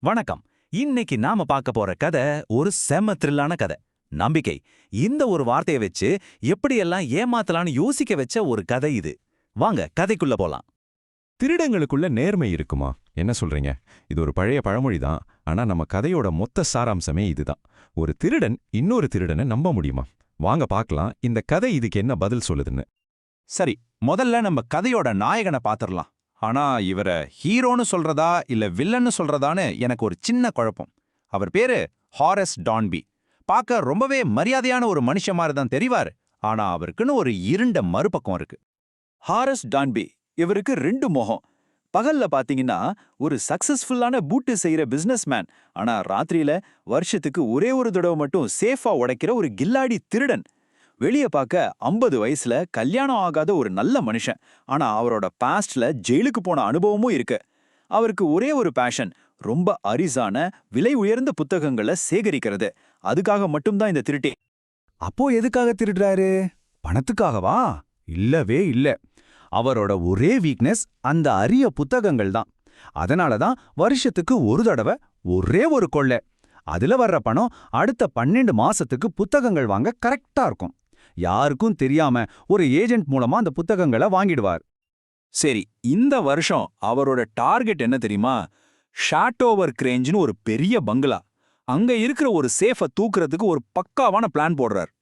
வணக்கம். இன்னைக்கு நாம பார்க்க போற கதை ஒரு செம த்ரில்லான கதை. நம்பிக்கை. இந்த ஒரு வார்த்தையை வச்சு எப்படியெல்லாம் ஏமாத்தலான்னு யோசிக்க வச்ச ஒரு கதை இது. வாங்க கதைக்குள்ள போலாம். திருடங்களுக்குள்ள நேர்மை இருக்குமா? என்ன சொல்றீங்க? இது ஒரு பழைய பழமொழி தான். ஆனா நம்ம கதையோட மொத்த சாராம்சமே இதுதான். ஒரு திருடன் இன்னொரு திருடனை நம்ப முடியுமா? வாங்க பார்க்கலாம் இந்த கதை இதுக்கு என்ன பதில் சொல்லுதுன்னு. சரி, முதல்ல நம்ம கதையோட நாயகனை பாத்திரலாம். ஆனா இவரை ஹீரோன்னு சொல்றதா இல்ல வில்லன்னு சொல்றதான்னு எனக்கு ஒரு சின்ன குழப்பம். அவர் பேரு ஹாரஸ் டான்பி. பார்க்க ரொம்பவே மரியாதையான ஒரு மனுஷன் மாதிரி தான் தெரிவார். ஆனா அவருக்குன்னு ஒரு இருண்ட மறுபக்கம் இருக்கு. ஹாரஸ் டான்பி இவருக்கு ரெண்டு முகம். பகல்ல பாத்தீங்கன்னா ஒரு சக்சஸ்ஃபுல்லான பூட்டு செய்யற பிசினஸ்மேன். ஆனா ராத்திரியில வருஷத்துக்கு ஒரே ஒரு தடவை மட்டும் சேஃபா உடைக்கிற ஒரு கில்லாடி திருடன். வெளியே பார்க்க 50 வயசுல கல்யாணம் ஆகாத ஒரு நல்ல மனுஷன். ஆனா அவரோட பாஸ்ட்ல ஜெயிலுக்கு போன அனுபவமும் இருக்கு. அவருக்கு ஒரே ஒரு பேஷன், ரொம்ப அரிசான விலை உயர்ந்த புத்தகங்களை சேகரிக்கிறது. அதுக்காக மட்டும்தான் இந்த திருட்டே. அப்போ எதுக்காக திருடுறாரு? பணத்துக்காகவா? இல்லவே இல்ல. அவரோட ஒரே வீக்னஸ் அந்த அரிய புத்தகங்கள் தான். அதனாலதான் வருஷத்துக்கு ஒரு தடவை ஒரே ஒரு கொள்ளை. அதுல வர்ற பணம் அடுத்த 12 மாசத்துக்கு புத்தகங்கள் வாங்க கரெக்டா இருக்கும். யாருக்கும் தெரியாம ஒரு ஏஜென்ட் மூலமா அந்த புத்தகங்களை வாங்கிடுவார். சரி, இந்த வருஷம் அவரோட டார்கெட் என்ன தெரியுமா? ஷாட்டோவர் கிரேஞ்சுன்னு ஒரு பெரிய பங்களா. அங்க இருக்கிற ஒரு சேஃபை தூக்குறதுக்கு ஒரு பக்காவான பிளான் போடுறார்.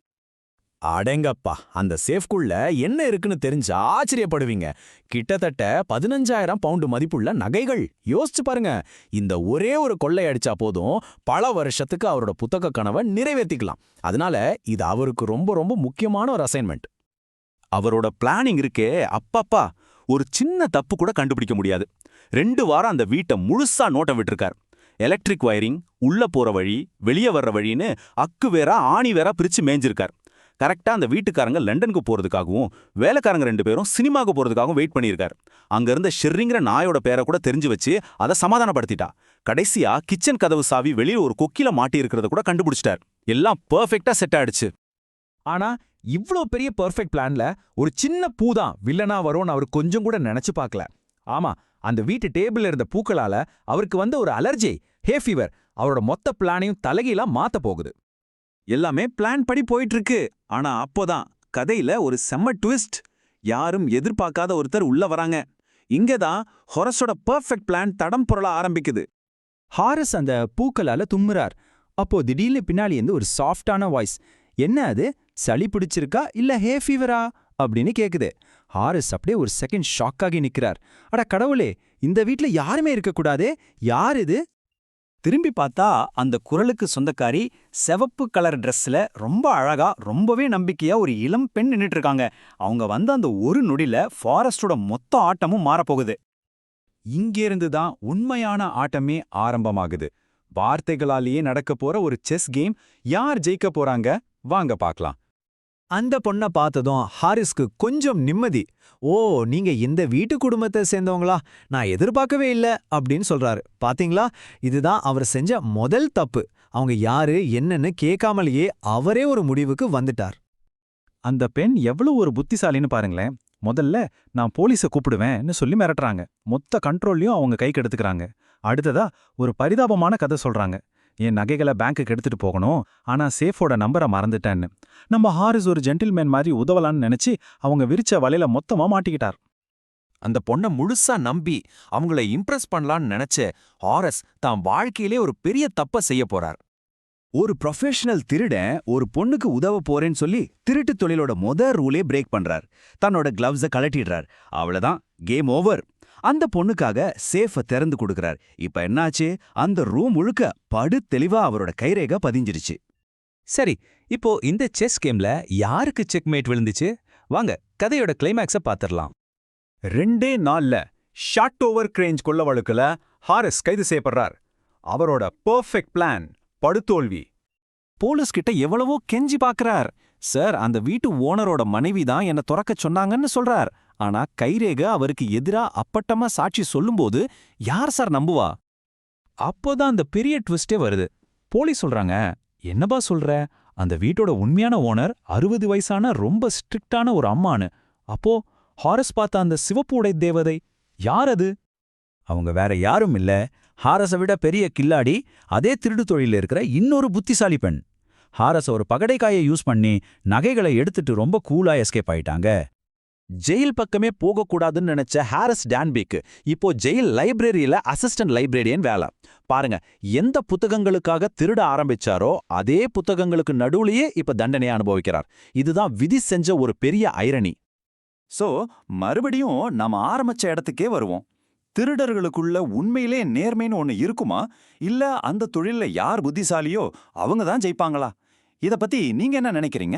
அடேங்கப்பா, அந்த சேஃப்குள்ள என்ன இருக்குன்னு தெரிஞ்சா ஆச்சரியப்படுவீங்க. கிட்டத்தட்ட 15,000 பவுண்டு மதிப்புள்ள நகைகள். யோசிச்சு பாருங்க. இந்த ஒரே ஒரு கொள்ளை அடிச்சா போதும் பல வருஷத்துக்கு அவரோட புத்தக கனவை நிறைவேற்றிக்கலாம். அதனால இது அவருக்கு ரொம்ப ரொம்ப முக்கியமான ஒரு அசைன்மெண்ட். அவரோட பிளானிங் இருக்கே அப்பப்பா, ஒரு சின்ன தப்பு கூட கண்டுபிடிக்க முடியாது. 2 வாரம் அந்த வீட்டை முழுசா நோட்டம் விட்டுருக்கார். எலக்ட்ரிக் வயரிங், உள்ள போற வழி, வெளியே வர்ற வழின்னு அக்கு வேற ஆணி வேற பிரிச்சு மேய்ஞ்சிருக்கார். கரெக்டா அந்த வீட்டுக்காரங்க லண்டனுக்கு போறதுக்காகவும் வேலைக்காரங்க 2 பேரும் சினிமாவுக்கு போறதுக்காகவும் வெயிட் பண்ணியிருக்காரு. அங்க இருந்த ஷெர்ரிங்கிற நாயோட பேரை கூட தெரிஞ்சு வச்சு அதை சமாதானப்படுத்திட்டா. கடைசியா கிச்சன் கதவு சாவி வெளியே ஒரு கொக்கில மாட்டி இருக்கிறத கூட கண்டுபிடிச்சிட்டார். எல்லாம் பெர்ஃபெக்ட்டா செட் ஆயிடுச்சு. ஆனா இவ்ளோ பெரிய பெர்ஃபெக்ட் பிளான்ல ஒரு சின்ன பூ தான் வில்லனா வரும்னு அவர் கொஞ்சம் கூட நினைச்சு பார்க்கல. ஆமா, அந்த வீட்டு டேபிள்ல இருந்த பூக்களால அவருக்கு வந்த ஒரு அலர்ஜி, ஹே ஃபீவர், அவரோட மொத்த பிளானையும் தலைகீழா மாத்த போகுது. எல்லாமே பிளான் படி போயிட்டு இருக்கு. ஆனா அப்போதான் கதையில ஒரு செம்ம ட்விஸ்ட். யாரும் எதிர்பார்க்காத ஒருத்தர் உள்ள வராங்க. இங்கதான் ஹாரஸோட பெர்ஃபெக்ட் பிளான் தடம் புரள ஆரம்பிக்குது. ஹாரஸ் அந்த பூக்களால தும்முறார். அப்போ திடீர்னு பின்னாடி இருந்து ஒரு சாஃப்டான வாய்ஸ், என்ன அது, சளி பிடிச்சிருக்கா இல்ல ஹே ஃபீவரா அப்படின்னு கேக்குது. ஹாரஸ் அப்படியே ஒரு செகண்ட் ஷாக் ஆகி நிக்கிறார். அட கடவுளே, இந்த வீட்ல யாருமே இருக்கக்கூடாதே, யார் இது? திரும்பி பார்த்தா அந்த குரலுக்கு சொந்தக்காரி சிவப்பு கலர் ட்ரெஸ்ல ரொம்ப அழகா ரொம்பவே நம்பிக்கையா ஒரு இளம் பெண் நின்னுட்டு இருக்காங்க. அவங்க வந்த அந்த ஒரு நொடியில ஃபாரஸ்டோட மொத்த ஆட்டமும் மாறப்போகுது. இங்கேருந்து தான் உண்மையான ஆட்டமே ஆரம்பமாகுது. வார்த்தைகளாலேயே நடக்க போற ஒரு செஸ் கேம். யார் ஜெயிக்க போறாங்க? வாங்க பார்க்கலாம். அந்த பொண்ண பார்த்ததும் ஹாரிஸ்க்கு கொஞ்சம் நிம்மதி. ஓ, நீங்க இந்த வீட்டு குடும்பத்தை சேர்ந்தவங்களா? நான் எதிர்பார்க்கவே இல்ல அப்படின்னு சொல்றாரு. பாத்தீங்களா, இதுதான் அவர் செஞ்ச முதல் தப்பு. அவங்க யாரு என்னன்னு கேட்காமலேயே அவரே ஒரு முடிவுக்கு வந்துட்டார். அந்த பெண் எவ்வளவு ஒரு புத்திசாலின்னு பாருங்களேன். முதல்ல நான் போலீஸை கூப்பிடுவேன்னு சொல்லி மிரட்டுறாங்க. மொத்த கண்ட்ரோல்லையும் அவங்க கைக்கு எடுத்துக்கிறாங்க. அடுத்ததா ஒரு பரிதாபமான கதை சொல்றாங்க. என் நகைகளை பேங்க்குக்கு எடுத்துட்டு போகணும், ஆனா சேஃபோட நம்பரை மறந்துட்டேன்னு. நம்ம ஹாரிஸ் ஒரு ஜென்டில்மேன் மாதிரி உதவலான்னு நினைச்சு அவங்க விரிச்ச வலையில மொத்தமா மாட்டிக்கிட்டார். அந்த பொண்ண முழுசா நம்பி அவங்கள இம்ப்ரெஸ் பண்ணலான்னு நினைச்ச ஹாரஸ் தான் வாழ்க்கையிலே ஒரு பெரிய தப்ப செய்ய போறார். ஒரு ப்ரொஃபஷனல் திருடன் ஒரு பொண்ணுக்கு உதவ போறேன்னு சொல்லி திருட்டு தொழிலோட ரூலே பிரேக் பண்றார். தன்னோட கிளவ்ஸை கழட்டிடுறார். அவ்வளவுதான், கேம் ஓவர். அந்த பொண்ணுக்காக சேஃபை திறந்து கொடுக்கறார். இப்ப என்னாச்சு? அந்த ரூம் முழுக்க படு தெளிவா அவரோட கைரேகை பதிஞ்சிருச்சு. சரி, இப்போ இந்த செஸ் கேம்ல யாருக்கு செக்மேட் விழுந்துச்சு? வாங்க கதையோட கிளைமேக்ஸ பாத்திரலாம். 2 நாள்ல ஷாட்டோவர் கிரேஞ்ச் கொள்ள வழக்குல ஹாரிஸ் கைது செய்யப்படுறார். அவரோட பெர்ஃபெக்ட் பிளான் படுதோல்வி. போலீஸ் கிட்ட எவ்வளவோ கெஞ்சி பார்க்கறார். சார், அந்த வீட்டு ஓனரோட மனைவி தான் என்ன துறக்க சொன்னாங்கன்னு சொல்றார். ஆனா கைரேகை அவருக்கு எதிரா அப்பட்டமா சாட்சி சொல்லும்போது யார் சார் நம்புவா? அப்போதான் அந்த பெரிய ட்விஸ்டே வருது. போலீஸ் சொல்றாங்க, என்னபா சொல்ற, அந்த வீட்டோட உண்மையான ஓனர் 60 வயசான ரொம்ப ஸ்ட்ரிக்டான ஒரு அம்மானு. அப்போ ஹாரஸ் பார்த்த அந்த சிவப்பு உடை தேவதை யார் அது? அவங்க வேற யாரும் இல்ல, ஹாரஸை விட பெரிய கில்லாடி அதே திருடு தொழில இருக்கிற இன்னொரு புத்திசாலி பெண். ஹாரஸ் ஒரு பகடைக்காயை யூஸ் பண்ணி நகைகளை எடுத்துட்டு ரொம்ப கூலா எஸ்கேப் ஆயிட்டாங்க. ஜெயில் பக்கமே போகக்கூடாதுன்னு நினைச்ச ஹாரிஸ் டான்பீக்கு இப்போ ஜெயில் லைப்ரரியில அசிஸ்டன்ட் லைப்ரரியன் வேலை. பாருங்க, எந்த புத்தகங்களுக்காக திருட ஆரம்பிச்சாரோ அதே புத்தகங்களுக்கு நடுவுலயே இப்ப தண்டனையை அனுபவிக்கிறார். இதுதான் விதி செஞ்ச ஒரு பெரிய ஐரணி. சோ மறுபடியும் நாம ஆரம்பிச்ச இடத்துக்கே வருவோம். திருடர்களுக்குள்ள உண்மையிலே நேர்மைன்னு ஒண்ணு இருக்குமா, இல்ல அந்த தொழில்ல யார் புத்திசாலியோ அவங்க தான் ஜெயிப்பாங்களா? இத பத்தி நீங்க என்ன நினைக்கிறீங்க?